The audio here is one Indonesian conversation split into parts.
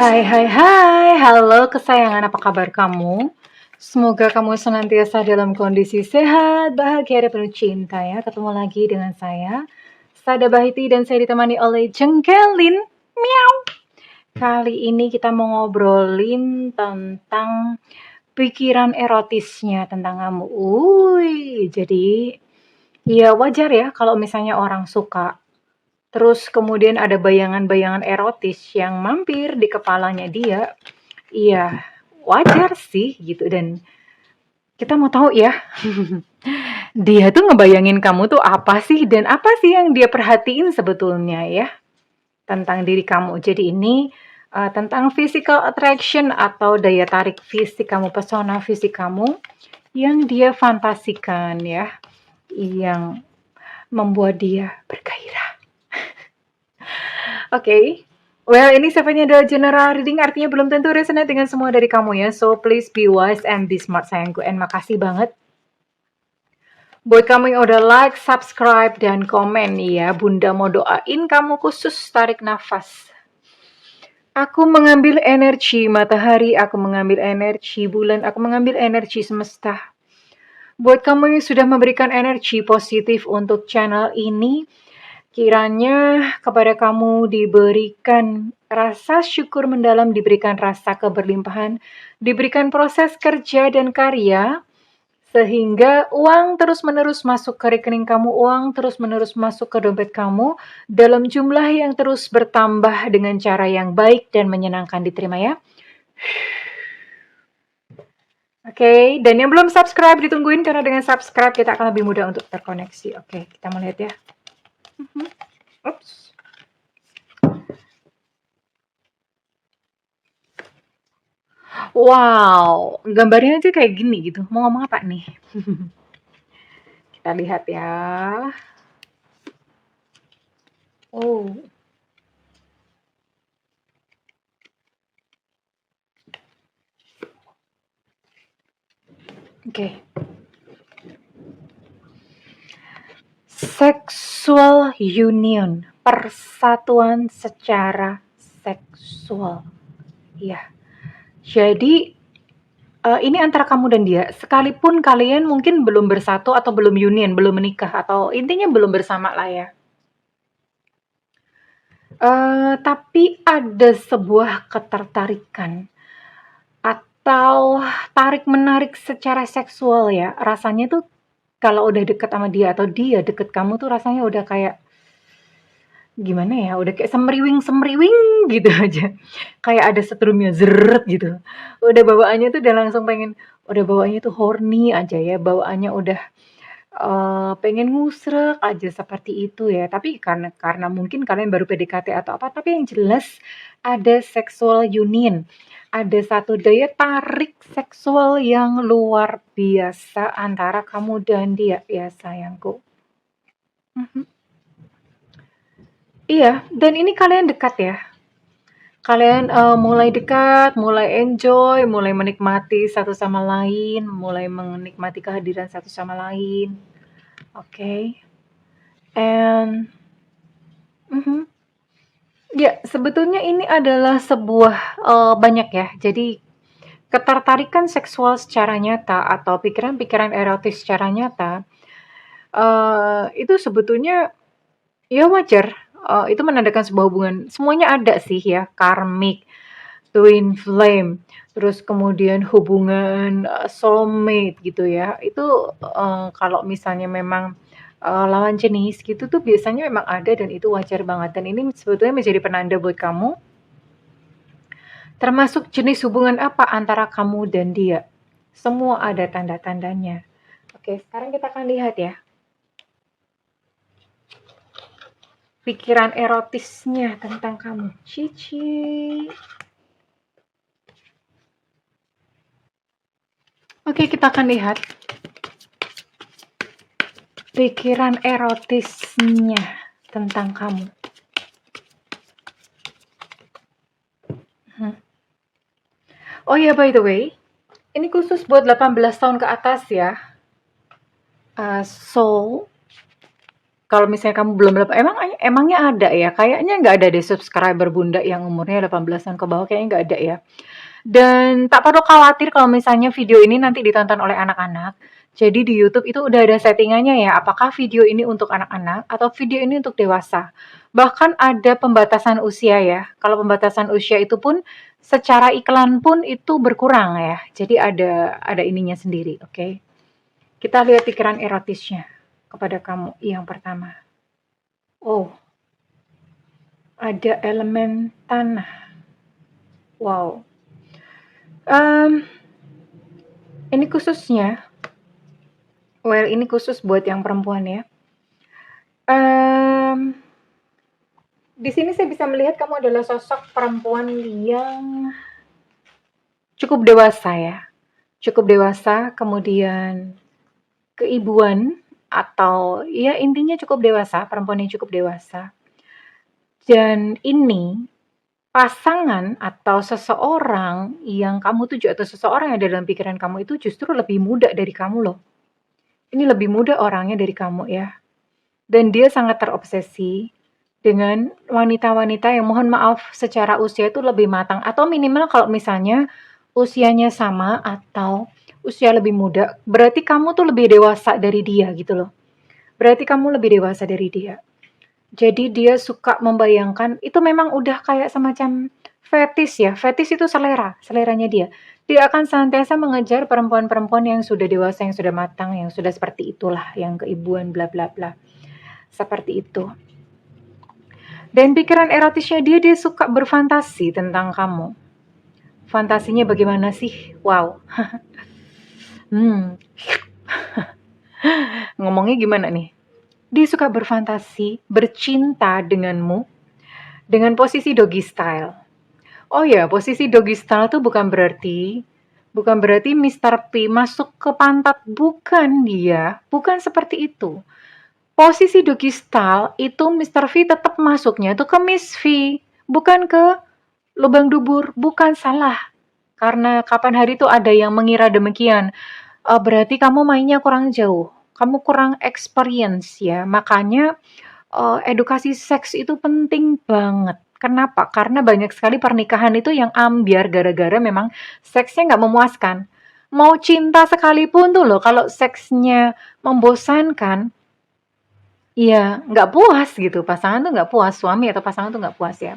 Hai hai hai, halo kesayangan, apa kabar kamu? Semoga kamu senantiasa dalam kondisi sehat, bahagia, dan penuh cinta ya. Ketemu lagi dengan saya, Sada Bahiti, dan saya ditemani oleh Jengkelin. Miau. Kali ini kita mau ngobrolin tentang pikiran erotisnya tentang kamu. Jadi ya wajar ya kalau misalnya orang suka. Terus kemudian ada bayangan-bayangan erotis yang mampir di kepalanya dia. Iya, wajar sih gitu, dan kita mau tahu ya, dia tuh ngebayangin kamu tuh apa sih, dan apa sih yang dia perhatiin sebetulnya ya tentang diri kamu. Jadi ini tentang physical attraction atau daya tarik fisik kamu, pesona fisik kamu yang dia fantasikan ya, yang membuat dia bergairah. Oke. Well, ini sifatnya adalah general reading, artinya belum tentu resonate dengan semua dari kamu ya. So, please be wise and be smart sayangku. And makasih banget buat kamu yang udah like, subscribe, dan komen ya. Bunda mau doain kamu khusus tarik nafas. Aku mengambil energi matahari, aku mengambil energi bulan, aku mengambil energi semesta. Buat kamu yang sudah memberikan energi positif untuk channel ini, kiranya kepada kamu diberikan rasa syukur mendalam, diberikan rasa keberlimpahan, diberikan proses kerja dan karya, sehingga uang terus-menerus masuk ke rekening kamu, uang terus-menerus masuk ke dompet kamu, dalam jumlah yang terus bertambah dengan cara yang baik dan menyenangkan. Diterima ya. Oke, dan yang belum subscribe ditungguin, karena dengan subscribe kita akan lebih mudah untuk terkoneksi. Oke, kita mau lihat ya. Oops. Wow, gambarnya aja kayak gini gitu. Mau ngomong apa nih? Kita lihat ya. Oh, oke. Sexual union, persatuan secara seksual. Iya. Jadi ini antara kamu dan dia, sekalipun kalian mungkin belum bersatu atau belum union, belum menikah, atau intinya belum bersama lah ya. Tapi ada sebuah ketertarikan atau tarik-menarik secara seksual ya. Rasanya tuh kalau udah deket sama dia atau dia deket kamu tuh rasanya udah kayak gimana ya, udah kayak semriwing-semriwing gitu aja. Kayak ada setrumnya zeret gitu. Bawaannya tuh udah langsung pengen, udah bawaannya tuh horny aja ya, bawaannya udah pengen ngusrek aja seperti itu ya. Tapi karena mungkin kalian baru PDKT atau apa, tapi yang jelas ada sexual union. Ada satu daya tarik seksual yang luar biasa antara kamu dan dia ya sayangku. Mhm. Iya, dan ini kalian dekat ya. Kalian mulai dekat, mulai enjoy, mulai menikmati satu sama lain, mulai menikmati kehadiran satu sama lain. Oke. And mhm. Ya, sebetulnya ini adalah sebuah banyak ya. Jadi ketertarikan seksual secara nyata atau pikiran-pikiran erotis secara nyata, itu sebetulnya ya wajar, itu menandakan sebuah hubungan, semuanya ada sih ya, karmic, twin flame, terus kemudian hubungan, soulmate gitu ya. Itu, kalau misalnya memang, lawan jenis gitu tuh biasanya memang ada, dan itu wajar banget, dan ini sebetulnya menjadi penanda buat kamu, termasuk jenis hubungan apa antara kamu dan dia. Semua ada tanda-tandanya. Oke, sekarang kita akan lihat ya, pikiran erotisnya tentang kamu. Cici. Oke, kita akan lihat pikiran erotisnya tentang kamu. Oh ya, by the way, ini khusus buat 18 tahun ke atas ya. Soul, Kalau misalnya kamu belum emangnya ada ya? Kayaknya nggak ada deh subscriber Bunda yang umurnya 18-an ke bawah, kayaknya nggak ada ya. Dan tak perlu khawatir kalau misalnya video ini nanti ditonton oleh anak-anak. Jadi di YouTube itu udah ada settingannya ya, apakah video ini untuk anak-anak atau video ini untuk dewasa. Bahkan ada pembatasan usia ya. Kalau pembatasan usia itu pun secara iklan pun itu berkurang ya. Jadi ada ininya sendiri, oke. Kita lihat pikiran erotisnya kepada kamu yang pertama. Oh, ada elemen tanah. Wow. Ini khususnya, ini khusus buat yang perempuan ya. Di sini saya bisa melihat kamu adalah sosok perempuan yang cukup dewasa ya. Cukup dewasa, kemudian keibuan atau ya intinya cukup dewasa, perempuan yang cukup dewasa. Dan ini pasangan atau seseorang yang kamu tuju atau seseorang yang ada dalam pikiran kamu itu justru lebih muda dari kamu loh. Ini lebih muda orangnya dari kamu ya. Dan dia sangat terobsesi dengan wanita-wanita yang mohon maaf secara usia itu lebih matang atau minimal kalau misalnya usianya sama atau usia lebih muda, berarti kamu tuh lebih dewasa dari dia gitu loh. Berarti kamu lebih dewasa dari dia. Jadi dia suka membayangkan, itu memang udah kayak semacam fetis ya. Fetis itu seleranya dia. Dia akan senantiasa mengejar perempuan-perempuan yang sudah dewasa, yang sudah matang, yang sudah seperti itulah, yang keibuan bla bla bla. Seperti itu. Dan pikiran erotisnya dia suka berfantasi tentang kamu. Fantasinya bagaimana sih? Wow. Ngomongnya gimana nih? Dia suka berfantasi, bercinta denganmu, dengan posisi doggy style. Oh ya, posisi doggy style tuh bukan berarti Mr. P masuk ke pantat, bukan dia, bukan seperti itu. Posisi doggy style itu Mr. V tetap masuknya tuh ke Miss V, bukan ke lubang dubur, bukan salah. Karena kapan hari itu ada yang mengira demikian. Berarti kamu mainnya kurang jauh, kamu kurang experience ya. Makanya edukasi seks itu penting banget. Kenapa? Karena banyak sekali pernikahan itu yang ambiar gara-gara memang seksnya nggak memuaskan. Mau cinta sekalipun tuh loh, kalau seksnya membosankan, ya nggak puas gitu. Pasangan tuh nggak puas, suami atau pasangan tuh nggak puas ya.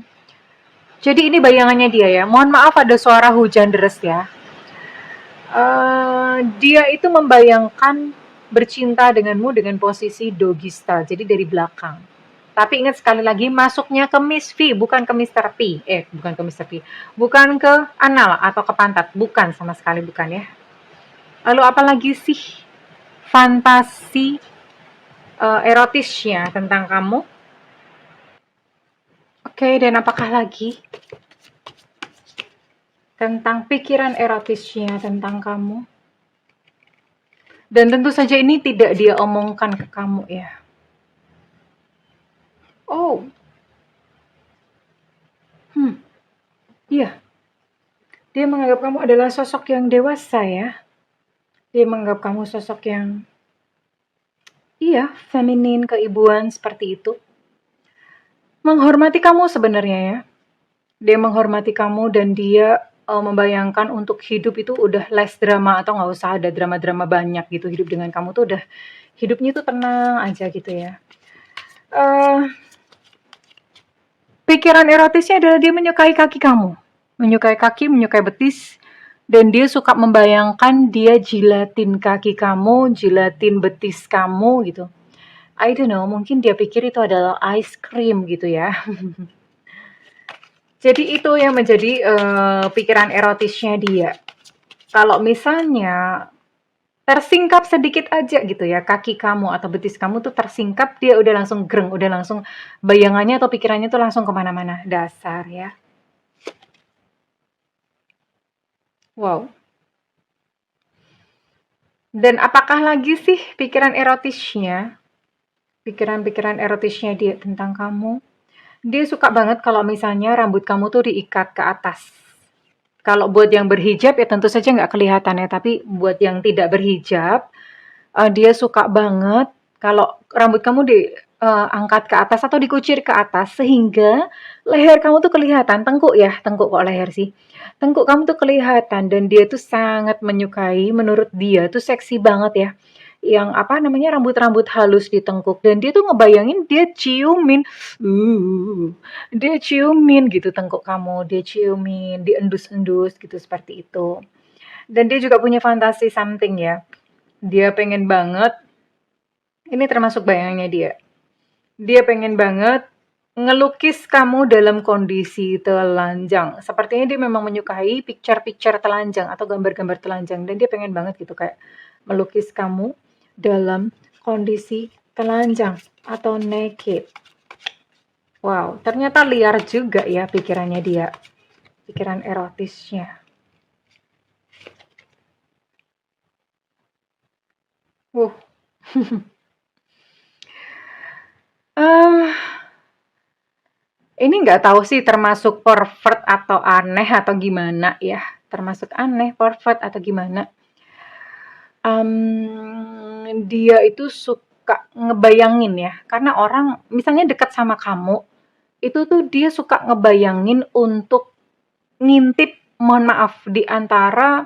Jadi ini bayangannya dia ya. Mohon maaf ada suara hujan deras ya. Dia itu membayangkan bercinta denganmu dengan posisi doggy style, jadi dari belakang. Tapi ingat sekali lagi, masuknya ke Miss V, bukan ke Mr. P. Bukan ke Mr. P. Bukan ke anal atau ke pantat. Bukan, sama sekali bukan ya. Lalu apalagi sih fantasi erotisnya tentang kamu? Oke, dan apakah lagi tentang pikiran erotisnya tentang kamu? Dan tentu saja ini tidak dia omongkan ke kamu ya. Oh. Iya. Dia menganggap kamu adalah sosok yang dewasa ya. Dia menganggap kamu sosok yang feminin, keibuan seperti itu. Menghormati kamu sebenarnya ya. Dia menghormati kamu dan dia membayangkan untuk hidup itu udah less drama atau nggak usah ada drama-drama banyak gitu. Hidup dengan kamu tuh udah hidupnya tuh tenang aja gitu ya. Pikiran erotisnya adalah dia menyukai kaki kamu. Menyukai kaki, menyukai betis. Dan dia suka membayangkan dia jilatin kaki kamu, jilatin betis kamu gitu. I don't know, mungkin dia pikir itu adalah ice cream gitu ya. Jadi itu yang menjadi pikiran erotisnya dia. Kalau misalnya tersingkap sedikit aja gitu ya, kaki kamu atau betis kamu tuh tersingkap, dia udah langsung greng, udah langsung bayangannya atau pikirannya tuh langsung kemana-mana. Dasar ya. Wow. Dan apakah lagi sih pikiran erotisnya? Pikiran-pikiran erotisnya dia tentang kamu? Dia suka banget kalau misalnya rambut kamu tuh diikat ke atas. Kalau buat yang berhijab ya tentu saja nggak kelihatan ya, tapi buat yang tidak berhijab, dia suka banget kalau rambut kamu angkat ke atas atau dikucir ke atas sehingga leher kamu tuh kelihatan, tengkuk ya, tengkuk kok leher sih. Tengkuk kamu tuh kelihatan dan dia tuh sangat menyukai, menurut dia tuh seksi banget ya, yang apa namanya, rambut-rambut halus di tengkuk dan dia tuh ngebayangin dia ciumin gitu tengkuk kamu, dia ciumin, diendus-endus gitu, seperti itu. Dan dia juga punya fantasi something ya, dia pengen banget ini termasuk bayangannya dia. Dia pengen banget ngelukis kamu dalam kondisi telanjang. Sepertinya dia memang menyukai picture-picture telanjang atau gambar-gambar telanjang dan dia pengen banget gitu kayak melukis kamu dalam kondisi telanjang atau naked. Wow, ternyata liar juga ya pikirannya dia. Pikiran erotisnya. Eee, ini nggak tahu sih termasuk pervert atau aneh atau gimana ya, termasuk aneh, pervert atau gimana. Dia itu suka ngebayangin ya, karena orang misalnya dekat sama kamu, itu tuh dia suka ngebayangin untuk ngintip, mohon maaf, di antara,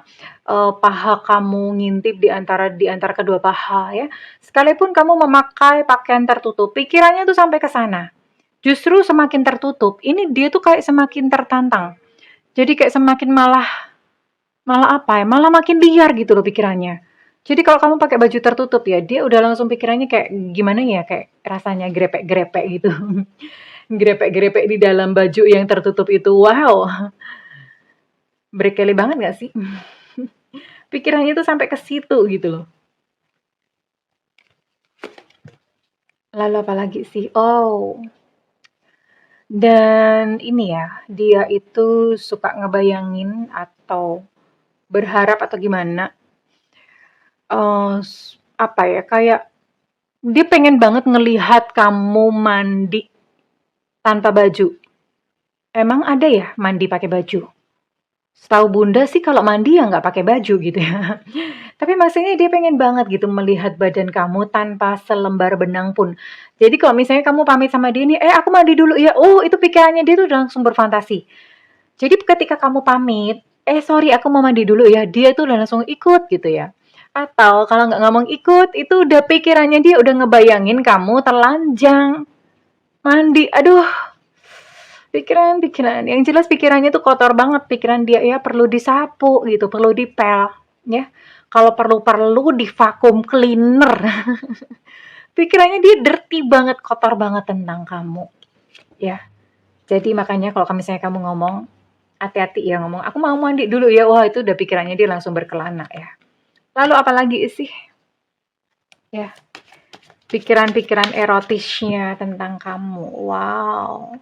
paha kamu, ngintip di antara kedua paha ya. Sekalipun kamu memakai pakaian tertutup, pikirannya tuh sampai ke sana. Justru semakin tertutup, ini dia tuh kayak semakin tertantang. Jadi kayak semakin malah malah apa ya, malah makin liar gitu loh pikirannya. Jadi kalau kamu pakai baju tertutup ya, dia udah langsung pikirannya kayak gimana ya, kayak rasanya grepek-grepek gitu. Grepek-grepek di dalam baju yang tertutup itu. Wow, berkeli banget gak sih? Pikirannya tuh sampai ke situ gitu loh. Lalu apa lagi sih? Oh, dan ini ya, dia itu suka ngebayangin atau berharap atau gimana, apa ya, kayak dia pengen banget ngelihat kamu mandi tanpa baju. Emang ada ya mandi pakai baju? Setahu Bunda sih kalau mandi ya nggak pakai baju gitu ya. Tapi maksudnya dia pengen banget gitu melihat badan kamu tanpa selembar benang pun. Jadi kalau misalnya kamu pamit sama dia nih, aku mandi dulu ya. Oh, itu pikirannya dia tuh udah langsung berfantasi. Jadi ketika kamu pamit, sorry aku mau mandi dulu ya. Dia tuh udah langsung ikut gitu ya. Atau kalau nggak ngomong ikut, itu udah pikirannya dia udah ngebayangin kamu telanjang mandi. Aduh, pikiran-pikiran. Yang jelas pikirannya tuh kotor banget. Pikiran dia ya perlu disapu gitu, perlu dipel. Ya, kalau perlu-perlu di vacuum cleaner. Pikirannya dia dirty banget, kotor banget tentang kamu. Ya, jadi makanya kalau misalnya kamu ngomong, hati-hati ya ngomong, aku mau mandi dulu ya. Wah, itu udah pikirannya dia langsung berkelana ya. Lalu apalagi sih? Ya, pikiran-pikiran erotisnya tentang kamu. Wow.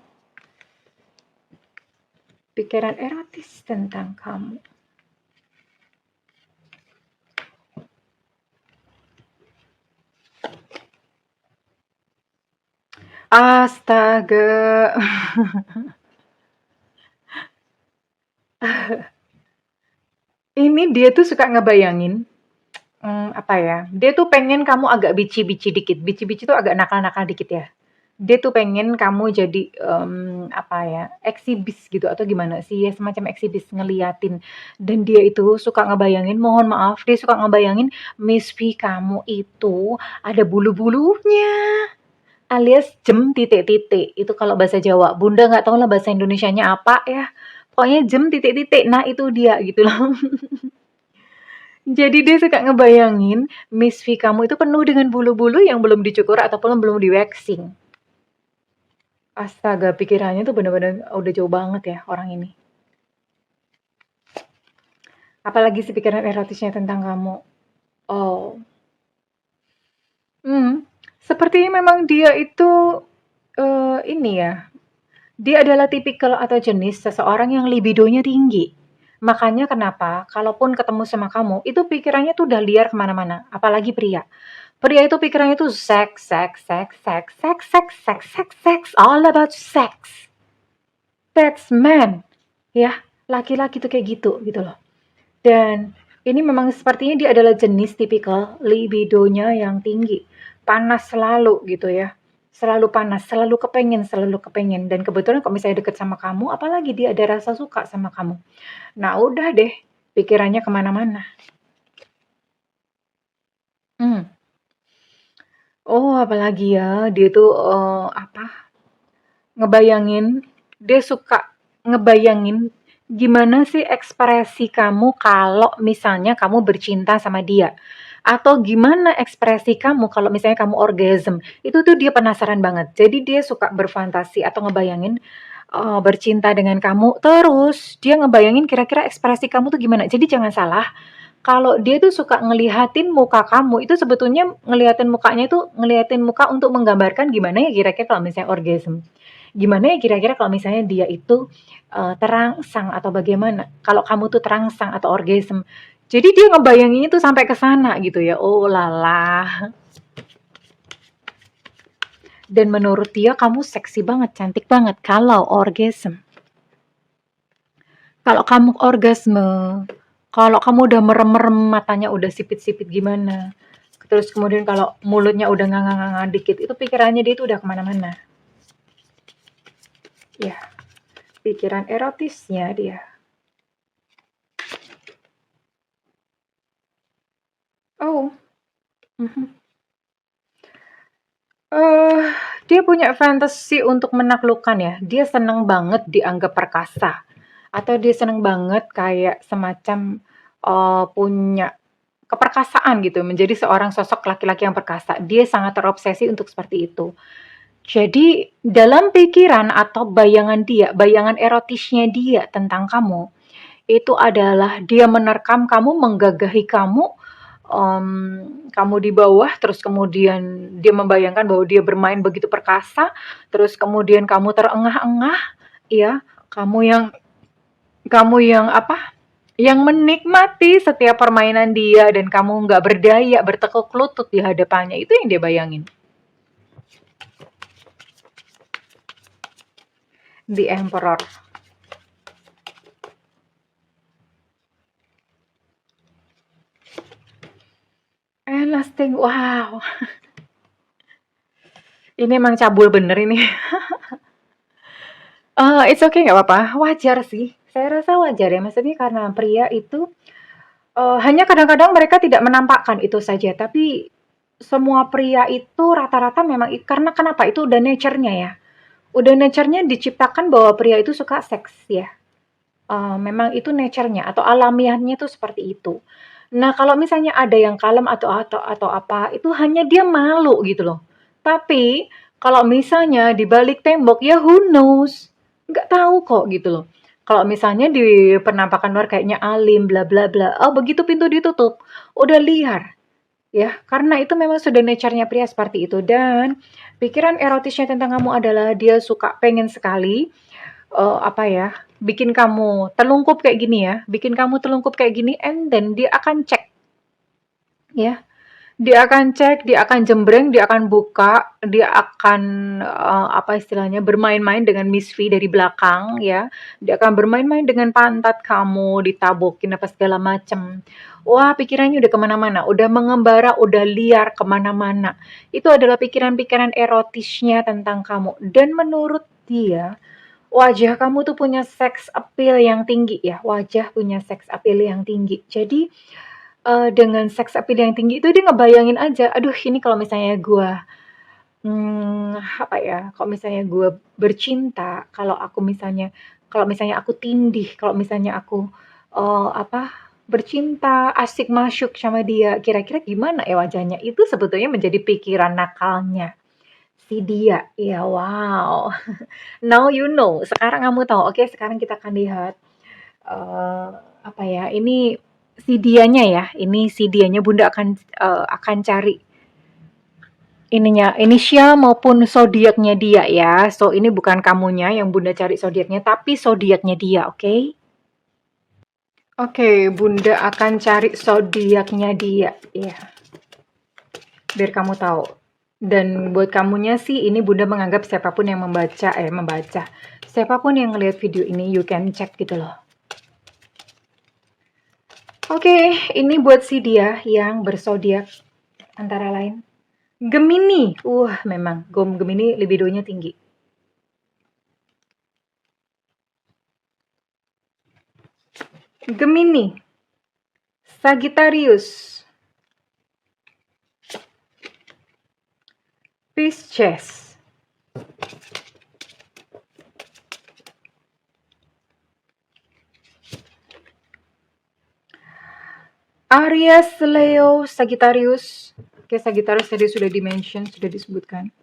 Pikiran erotis tentang kamu. Astaga. Ini dia tuh suka ngebayangin, apa ya, dia tuh pengen kamu agak bici-bici dikit. Bici-bici tuh agak nakal-nakal dikit ya. Dia tuh pengen kamu jadi, apa ya, eksibis gitu atau gimana sih, ya semacam eksibis ngeliatin. Dan dia itu suka ngebayangin, mohon maaf, dia suka ngebayangin misfi kamu itu ada bulu-bulunya, alias jem titik-titik, itu kalau bahasa Jawa. Bunda nggak tahu lah bahasa Indonesianya apa ya, pokoknya jem titik-titik, nah itu dia gitu loh. Jadi dia suka ngebayangin misfi kamu itu penuh dengan bulu-bulu yang belum dicukur ataupun belum di-waxing. Astaga, pikirannya tuh bener-bener udah jauh banget ya orang ini. Apalagi sih pikiran erotisnya tentang kamu. Oh, sepertinya memang dia itu ini ya, dia adalah tipikal atau jenis seseorang yang libidonya tinggi. Makanya kenapa kalaupun ketemu sama kamu, itu pikirannya tuh udah liar kemana-mana, apalagi pria. Pria itu pikirannya tuh seks, seks, seks, seks, seks, seks, seks, seks, seks, all about sex. That's man. Ya, laki-laki tuh kayak gitu loh. Dan ini memang sepertinya dia adalah jenis tipikal libidonya yang tinggi. Panas selalu gitu ya. Selalu panas, selalu kepengen. Dan kebetulan kalau misalnya deket sama kamu, apalagi dia ada rasa suka sama kamu. Nah udah deh, pikirannya kemana-mana. Hmm. Oh apalagi ya, dia tuh ngebayangin, dia suka ngebayangin gimana sih ekspresi kamu kalau misalnya kamu bercinta sama dia. Atau gimana ekspresi kamu kalau misalnya kamu orgasm. Itu tuh dia penasaran banget. Jadi dia suka berfantasi atau ngebayangin bercinta dengan kamu. Terus dia ngebayangin kira-kira ekspresi kamu tuh gimana. Jadi jangan salah, kalau dia tuh suka ngelihatin muka kamu, itu sebetulnya ngelihatin mukanya itu ngelihatin muka untuk menggambarkan gimana ya kira-kira kalau misalnya orgasm. Gimana ya kira-kira kalau misalnya dia itu, terangsang atau bagaimana, kalau kamu tuh terangsang atau orgasm. Jadi dia ngebayanginnya tuh sampai ke sana gitu ya, oh lala. Dan menurut dia kamu seksi banget, cantik banget kalau orgasm. Kalau kamu orgasme, kalau kamu udah merem-merem, matanya udah sipit-sipit gimana, terus kemudian kalau mulutnya udah nganga-nganga dikit, itu pikirannya dia itu udah kemana-mana. Ya, pikiran erotisnya dia. Oh, mhm. Eh, dia punya fantasi untuk menaklukkan ya, dia seneng banget dianggap perkasa, atau dia seneng banget kayak semacam, punya keperkasaan gitu, menjadi seorang sosok laki-laki yang perkasa. Dia sangat terobsesi untuk seperti itu. Jadi dalam pikiran atau bayangan dia, bayangan erotisnya dia tentang kamu, itu adalah dia menerkam kamu, menggagahi kamu, kamu di bawah, terus kemudian dia membayangkan bahwa dia bermain begitu perkasa, terus kemudian kamu terengah-engah, ya, kamu yang apa, yang menikmati setiap permainan dia dan kamu nggak berdaya, bertekuk lutut di hadapannya, itu yang dia bayangin. The Emperor. Lasting, wow. Ini emang cabul bener ini. It's okay, nggak apa-apa, wajar sih. Saya rasa wajar ya, maksudnya karena pria itu, hanya kadang-kadang mereka tidak menampakkan itu saja, tapi semua pria itu rata-rata memang karena kenapa, itu udah nature-nya ya. Udah nature-nya diciptakan bahwa pria itu suka seks ya. Memang itu nature-nya atau alamiahnya tuh seperti itu. Nah, kalau misalnya ada yang kalem atau apa, itu hanya dia malu gitu loh. Tapi kalau misalnya di balik tembok, ya who knows? Nggak tahu kok gitu loh. Kalau misalnya di penampakan luar kayaknya alim, bla bla bla. Oh, begitu pintu ditutup, udah liar. Ya, karena itu memang sudah nature-nya pria seperti itu. Dan pikiran erotisnya tentang kamu adalah dia suka pengen sekali apa ya, bikin kamu telungkup kayak gini ya, bikin kamu telungkup kayak gini, and then dia akan cek ya. Dia akan cek, dia akan jembreng, dia akan buka, dia akan apa istilahnya, bermain-main dengan misfi dari belakang ya. Dia akan bermain-main dengan pantat kamu, ditabokin apa segala macem. Wah, pikirannya udah kemana-mana, udah mengembara, udah liar kemana-mana. Itu adalah pikiran-pikiran erotisnya tentang kamu. Dan menurut dia, wajah kamu tuh punya sex appeal yang tinggi ya, wajah punya sex appeal yang tinggi. Jadi, dengan sex appeal yang tinggi itu dia ngebayangin aja, aduh ini kalau misalnya gua, apa ya, kalau misalnya gua bercinta, kalau misalnya aku tindih, kalau misalnya aku, apa, bercinta, asyik masyuk sama dia, kira-kira gimana ya wajahnya? Itu sebetulnya menjadi pikiran nakalnya si dia. Ya, wow. Now you know, sekarang kamu tahu. Oke, sekarang kita akan lihat, eee, apa ya, ini si dianya ya, ini si dianya Bunda akan cari ininya, inisial maupun zodiaknya dia ya. So, ini bukan kamunya yang Bunda cari zodiaknya, tapi zodiaknya dia, oke? Oke, Bunda akan cari zodiaknya dia, iya, biar kamu tahu. Dan buat kamunya sih, ini Bunda menganggap siapapun yang membaca, siapapun yang ngelihat video ini, you can check gitu loh. Oke, ini buat si dia yang berzodiak antara lain Gemini. Memang Gemini libidonya tinggi. Gemini. Sagittarius. Pisces. Aries, Leo, Sagittarius. Oke, Sagittarius tadi sudah di-mention, sudah disebutkan.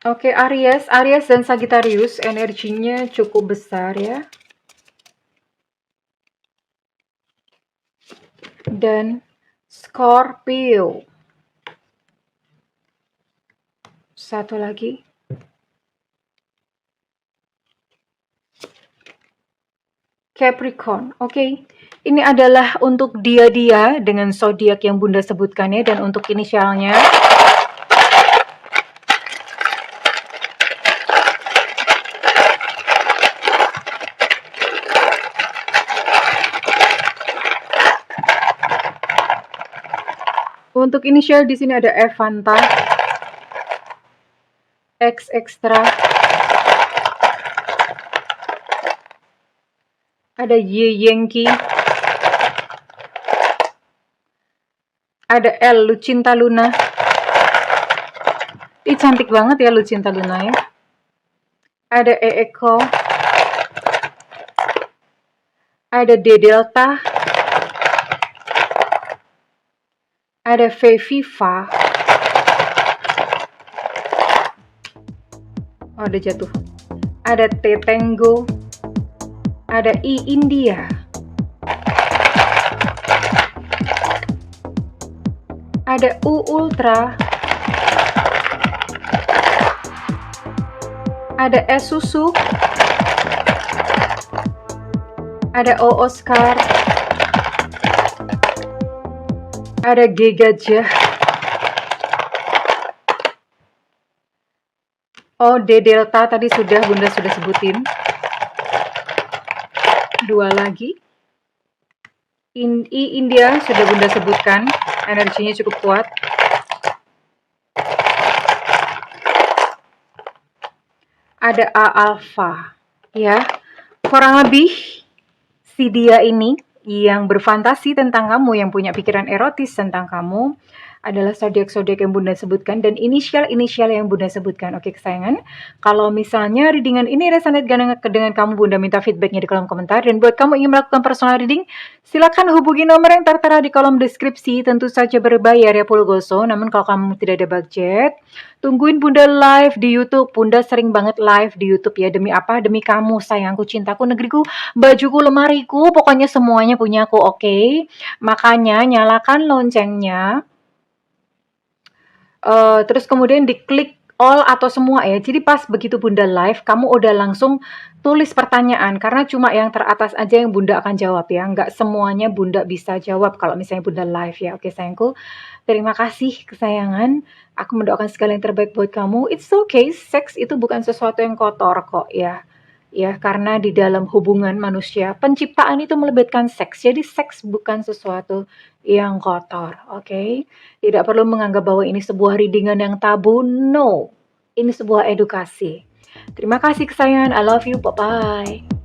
Oke, Aries dan Sagittarius energinya cukup besar ya. Dan Scorpio. Satu lagi. Capricorn. Oke. Ini adalah untuk dia dengan zodiak yang Bunda sebutkan ya, dan untuk inisialnya. Untuk inisial di sini ada Evanta, X Extra, ada Y Yengki, ada L Lucinta Luna. Ih, cantik banget ya Lucinta Luna ya. Ada E Eko, ada D Delta, ada V Viva. Oh, ada jatuh. Ada T Tango, ada I India, ada U Ultra, ada S Susu, ada O Oscar, ada G Gajah, O D Delta tadi Bunda sudah sebutin. Dua lagi. I India sudah Bunda sebutkan, energinya cukup kuat. Ada A Alpha, ya. Kurang lebih si dia ini yang berfantasi tentang kamu, yang punya pikiran erotis tentang kamu, adalah zodiak-zodiak yang Bunda sebutkan dan inisial-inisial yang Bunda sebutkan. Oke kesayangan, kalau misalnya readingan ini resonate dengan kamu, Bunda minta feedbacknya di kolom komentar. Dan buat kamu ingin melakukan personal reading, silakan hubungi nomor yang tertera di kolom deskripsi. Tentu saja berbayar ya Pulgoso, namun kalau kamu tidak ada budget, tungguin Bunda live di YouTube. Bunda sering banget live di YouTube ya. Demi apa? Demi kamu, sayangku, cintaku, negeriku, bajuku, lemariku, pokoknya semuanya punyaku, oke? Makanya nyalakan loncengnya. Terus kemudian diklik all atau semua ya. Jadi pas begitu Bunda live, kamu udah langsung tulis pertanyaan. Karena cuma yang teratas aja yang Bunda akan jawab ya. Nggak semuanya Bunda bisa jawab kalau misalnya Bunda live ya. Oke sayangku, terima kasih kesayangan. Aku mendoakan segala yang terbaik buat kamu. It's okay, seks itu bukan sesuatu yang kotor kok ya. Ya, karena di dalam hubungan manusia, penciptaan itu melibatkan seks. Jadi seks bukan sesuatu yang kotor, oke? Tidak perlu menganggap bahwa ini sebuah readingan yang tabu, no. Ini sebuah edukasi. Terima kasih kesayangan, I love you, bye-bye.